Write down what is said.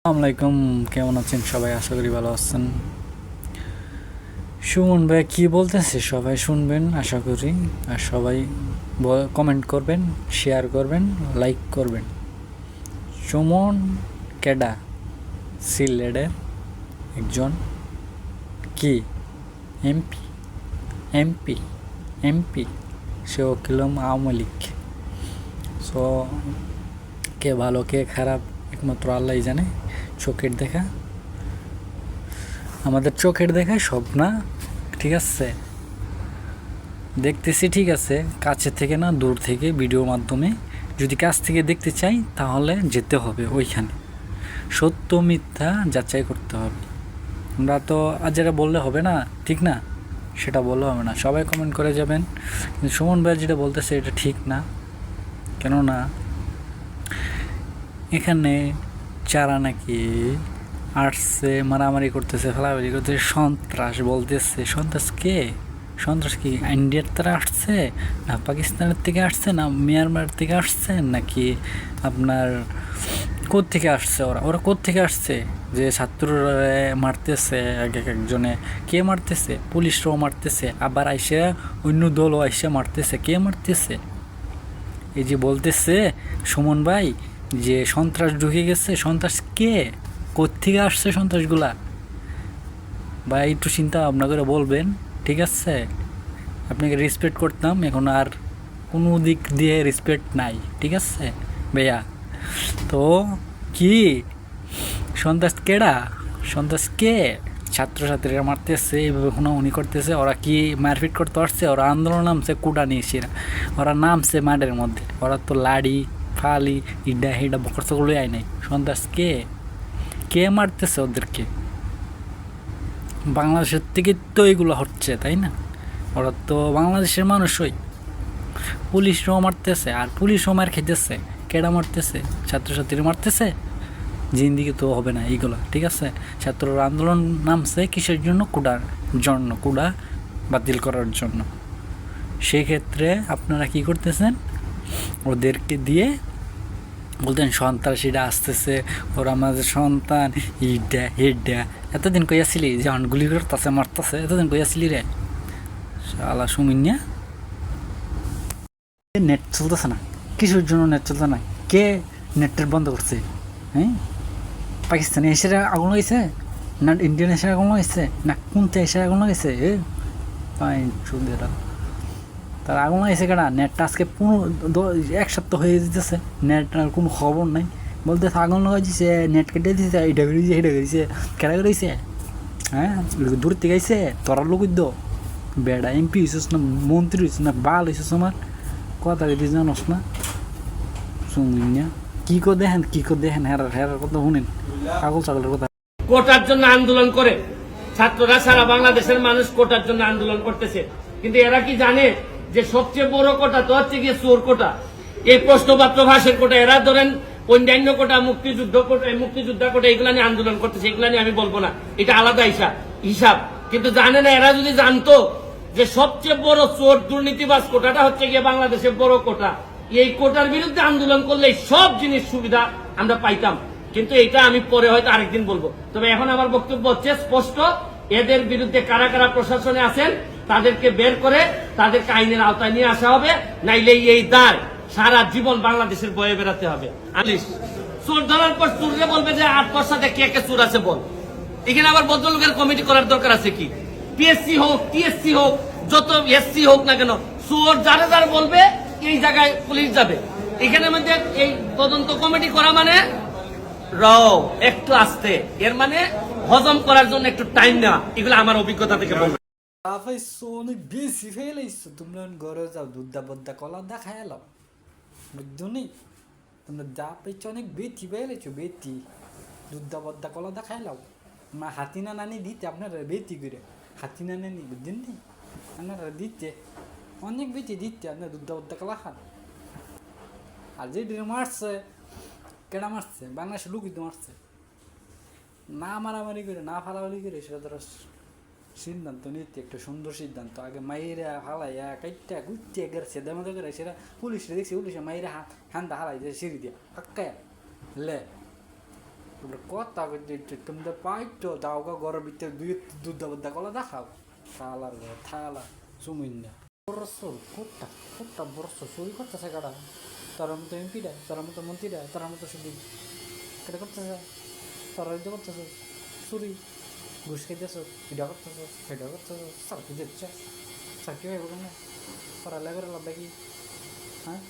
আসসালামাইকুম, কেমন আছেন সবাই? আশা করি ভালো আছেন। সুমন ভাই কি বলতেছে সবাই শুনবেন আশা করি। আর সবাই কমেন্ট করবেন, শেয়ার করবেন, লাইক করবেন। সুমন কেডা? সিলেটের একজন কি এমপি এমপি এমপি সে ওকিলম আওয়ামী লীগ। সো কে ভালো কে খারাপ একমাত্র আল্লাহ জানে। চোখের দেখা, আমাদের চোখের দেখা সব না, ঠিক আছে? দেখতেছি ঠিক আছে, কাছে থেকে না দূর থেকে ভিডিওর মাধ্যমে। যদি কাছ থেকে দেখতে চাই তাহলে যেতে হবে ওইখানে, সত্য মিথ্যা যাচাই করতে হবে। আমরা তো আজ যেটা বললে হবে না, ঠিক না? সেটা বললে হবে না, সবাই কমেন্ট করে যাবেন। কিন্তু সুমন ভাই যেটা বলতেছে এটা ঠিক না। কেননা এখানে যারা নাকি আসছে মারামারি করতেছে, ফেলাফেলি করতেছে, সন্ত্রাস বলতেছে। সন্ত্রাস কে? সন্ত্রাস কি ইন্ডিয়ার তারা আসছে, না পাকিস্তানের থেকে আসছে, না মিয়ানমার থেকে আসছে, নাকি আপনার কোত্থেকে আসছে? ওরা ওরা কোত্থেকে আসছে যে ছাত্ররা মারতেছে এক এক একজনে? কে মারতেছে? পুলিশরাও মারতেছে, আবার আইসে অন্য দলও আইসে মারতেছে। কে মারতেছে? এই যে বলতেছে সুমন ভাই যে সন্ত্রাস ঢুকে গেছে, সন্ত্রাস কে? কোত্থেকে আসছে সন্ত্রাসগুলা? বা একটু চিন্তা ভাবনা করে বলবেন, ঠিক আছে? আপনাকে রেসপেক্ট করতাম, এখন আর কোনো দিক দিয়ে রেসপেক্ট নাই, ঠিক আছে ভাইয়া? তো কি সন্ত্রাস কেডা? সন্ত্রাস কে? ছাত্রছাত্রীরা মারতেছে, এইভাবে হুনাহুনি করতেছে। ওরা কি মারপিট করতে আসছে? ওরা আন্দোলন নামছে কুটা নিয়েছে, ওরা নামছে মাঠের মধ্যে। ওরা তো লাড়ি ফালি ইডা হিডা বকরগুলোই আয় নাই। সন্ত্রাস কে? কে মারতেছে ওদেরকে? বাংলাদেশের থেকে তো এগুলো হচ্ছে, তাই না? ওরা তো বাংলাদেশের মানুষই। পুলিশরাও মারতেছে, আর পুলিশও মার খেতেছে। কেডা মারতেছে? ছাত্রছাত্রীরা মারতেছে। জিন্দিগি তো হবে না এইগুলো, ঠিক আছে? ছাত্ররা আন্দোলন নামছে কিসের জন্য? কুড়ার জন্য, কুড়া বাতিল করার জন্য। সেই ক্ষেত্রে আপনারা কি করতেছেন? ওদেরকে দিয়ে বলতেন সন্ত্রাসীরা আসতেছে, ওরা আমাদের সন্তান, ইডা হেডা। এতদিন কইয়াছিলি যখন গুলি করতেছে মারতেছে, এতদিন কইয়াছিলি রে শালা সুমিনিয়া? নেট চলতেছে না, কিসের জন্য নেট চলতে না? কে নেটের বন্ধ করছে? হ্যাঁ, পাকিস্তানি এসে আগুন লাগাইছে, না ইন্ডিয়ান এসে আগুন লাগাইছে, না কোনতে এসে আগুন লাগাইছে? চুদেরা তার আগুন লাগাইছে কেনা? নেটটা আজকে এক সপ্তাহ হয়ে যেতেছে, নেট আর কোনো খবর নাই। বলতে আগুন লাগাই দিছে, নেট কেটে দিছে, এটা করে দিছে, এটা করেছে। কেটে করেছে? হ্যাঁ, দূর থেকে আইসে তোরার লোক দ বেড়া এমপি হইছিস না, মন্ত্রী হইছিস না, বাল হইছিস আমার? কথা কেটে জানোস না শুনুন না? কি করে দেখেন, কি করে দেখেন, হেরার হেরার কথা শুনেন, পাগল ছাগলের কথা। কোটার জন্য আন্দোলন করে ছাত্ররা, সারা বাংলাদেশের মানুষ কোটার জন্য আন্দোলন করতেছে। কিন্তু এরা কি জানে যে সবচেয়ে বড় কোটা তো হচ্ছে গিয়ে চোর কোটা, এই প্রশ্নপত্র ভাষের কোটা। এরা ধরেন অন্যান্য কোটা, মুক্তিযোদ্ধা কোটা, এগুলা নিয়ে আন্দোলন করতেছে। এগুলা নিয়ে আমি বলবো না, এটা আলাদা হিসাব। কিন্তু জানে না, এরা যদি জানতো যে সবচেয়ে বড় চোর দুর্নীতিবাজ কোটাটা হচ্ছে গিয়ে বাংলাদেশের বড় কোটা, এই কোটার বিরুদ্ধে আন্দোলন করলে সব জিনিস সুবিধা আমরা পাইতাম। কিন্তু এটা আমি পরে হয়তো আরেকদিন বলবো। তবে এখন আমার বক্তব্য হচ্ছে স্পষ্ট, এদের বিরুদ্ধে কারা কারা প্রশাসনে আছেন তাদেরকে বের করে তাদেরকে আইনের আওতায় নিয়ে আসা হবে, নাইলে এই দায় সারা জীবন বাংলাদেশের বয়ে বেড়াতে হবে। আলিশ চোর ধরার পর চোররে বলবে যে 8 সাথে কে কে চোর আছে বল। এখানে আবার ভদ্রলোকের কমিটি করার দরকার আছে কি? পিএসসি হোক, টিএসসি হোক, যত এসসি হোক না কেন, চোর যারা যারা বলবে এই জায়গায় পুলিশ যাবে। এখানে মধ্যে এই তদন্ত কমিটি করা মানে একটু আসতে, এর মানে হজম করার জন্য একটু টাইম নেওয়া। এগুলো আমার অভিজ্ঞতা থেকে বলবো। অনেক বেশি ফেলেছো তোমরা। ঘরে যাও, দুধা বদ্দা কলা দা খাই এলাম, বুঝছো নি? তোমরা যা পেয়েছো অনেক বেতি ফেলেছো, বেতি দুধা বদ্দা কলা দা খাই লাও। মা হাতিনা নানি দিতে আপনারা বেতি করে, হাতিনা নানি বুঝছেন নি? আপনারা দিতে অনেক বেতি দিতে, আপনার দুধা বদ্দা কলা খান। আর যে মারছে, কেডা মারছে? বাংলাদেশের লোকই তো মারছে। না মারামারি করে, না ফালাফালি করে, সেটা তারা সিদ্ধান্ত নিতে একটা সুন্দর সিদ্ধান্ত। আগে মাইরা হালাইয়া কাইটা গুইতে গেছে দেমা করে, সেটা পুলিশে দেখছি, পুলিশে মাইরা হান্দা হালাই যে সিঁড়ি দিয়া হাক্কায়া লে তোমরা কথা কইতে তোমরা পাইতো দাও গা ঘরের ভিতরে দুধ দাবদ্ধা কলা দেখাও থালার ঘর থালা চুমিন না বরসর কোটটা বরসর চুরি করতেছে কাটা তার মতো এমপিরা তার মতো মন্ত্রীরা তার মতো শুধু কেটে করতেছে তারা ইয়ে করতেছে চুরি ঘুষ খাইতেছ এটা করতেছ সেটা করতেছ সার্কি দিচ্ছে সার্কি ভাই বলুন না পড়ালেখা করে লাভ কি হ্যাঁ